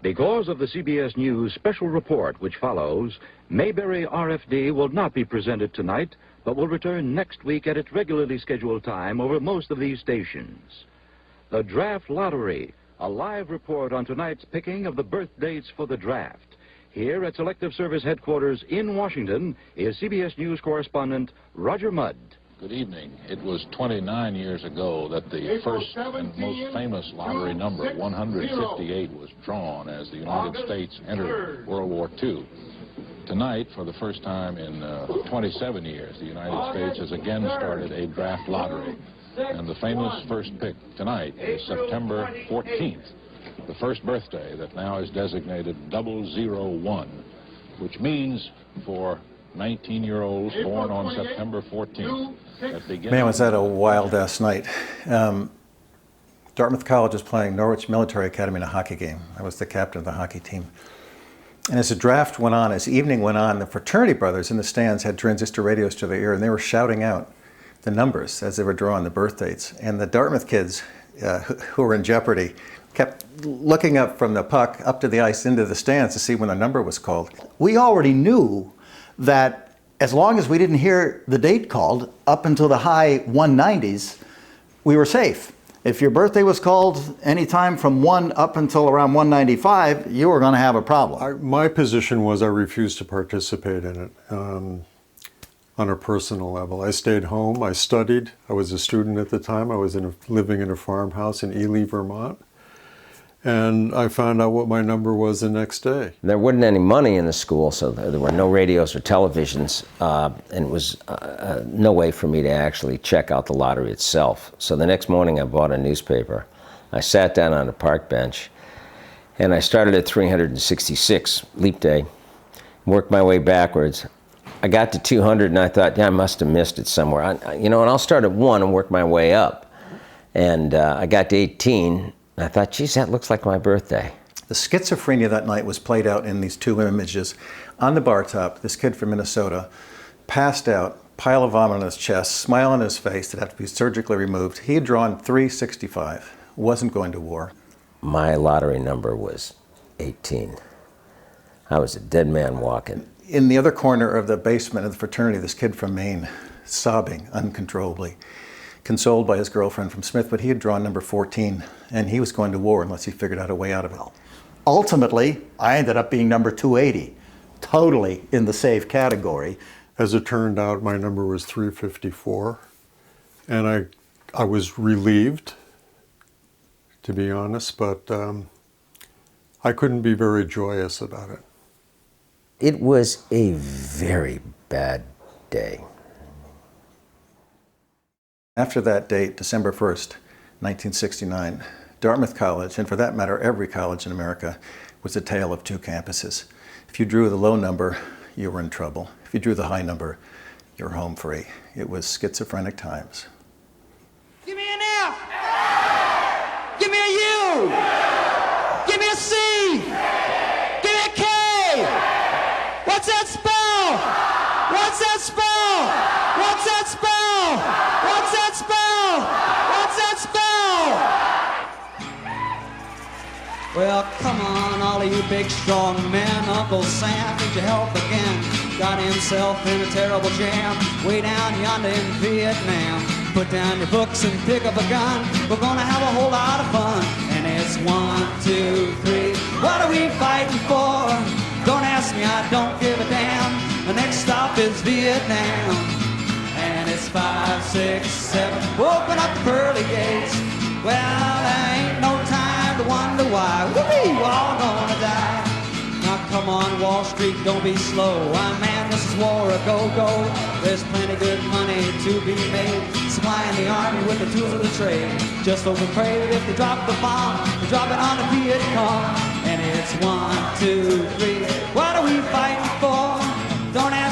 Because of the CBS News special report which follows, Mayberry RFD will not be presented tonight, but will return next week at its regularly scheduled time over most of these stations. The Draft Lottery, a live report on tonight's picking of the birth dates for the draft. Here at Selective Service Headquarters in Washington is CBS News correspondent Roger Mudd. Good evening. It was 29 years ago that the first and most famous lottery number, 158, was drawn as the United States entered World War II. Tonight, for the first time in 27 years, the United States has again started a draft lottery. And the famous first pick tonight is September 14th, the first birthday that now is designated 001, which means for 19-year-olds born on September 14th. Man, was that a wild-ass night. Dartmouth College was playing Norwich Military Academy in a hockey game. I was the captain of the hockey team. And as the draft went on, as evening went on, the fraternity brothers in the stands had transistor radios to their ear, and they were shouting out the numbers as they were drawing the birth dates. And the Dartmouth kids who were in jeopardy kept looking up from the puck up to the ice into the stands to see when a number was called. We already knew that as long as we didn't hear the date called up until the high 190s, we were safe. If your birthday was called anytime from 1 up until around 195, you were going to have a problem. My position was I refused to participate in it on a personal level. I stayed home, I studied. I was a student at the time. I was living in a farmhouse in Ely, Vermont. And I found out what my number was the next day. There wasn't any money in the school, so there were no radios or televisions, and it was no way for me to actually check out the lottery itself. So the next morning I bought a newspaper. I sat down on a park bench, and I started at 366, leap day, worked my way backwards. I got to 200, and I thought, yeah, I must have missed it somewhere. And I'll start at 1 and work my way up. And I got to 18. I thought, geez, that looks like my birthday. The schizophrenia that night was played out in these two images. On the bar top, this kid from Minnesota, passed out, pile of vomit on his chest, smile on his face that had to be surgically removed. He had drawn 365, wasn't going to war. My lottery number was 18. I was a dead man walking. In the other corner of the basement of the fraternity, this kid from Maine, sobbing uncontrollably, consoled by his girlfriend from Smith, but he had drawn number 14, and he was going to war unless he figured out a way out of it. Ultimately, I ended up being number 280, totally in the safe category. As it turned out, my number was 354, and I was relieved, to be honest, but I couldn't be very joyous about it. It was a very bad day. After that date, December 1st, 1969, Dartmouth College, and for that matter every college in America, was a tale of two campuses. If you drew the low number, you were in trouble. If you drew the high number, you were home free. It was schizophrenic times. Give me an F! Give me a U! Give me a C! Give me a K! What's that spell? What's that spell? What's that spell? What's that spell? What's that spell? Well, come on, all of you big strong men. Uncle Sam needs your help again. Got himself in a terrible jam way down yonder in Vietnam. Put down your books and pick up a gun. We're gonna have a whole lot of fun. And it's 1, 2, 3. What are we fighting for? Don't ask me, I don't give a damn. The next stop is Vietnam. And it's 5, 6, 7. Open up the pearly gates. Well, there ain't no time to wonder why. Whoopee, we're all gonna die. Now come on, Wall Street, don't be slow. Man, this is war, a go-go. There's plenty good money to be made, supplying the army with the tools of the trade. Just hope and pray that if they drop the bomb, they drop it on the Viet Cong. And it's 1, 2, 3. What are we fighting for? Don't ask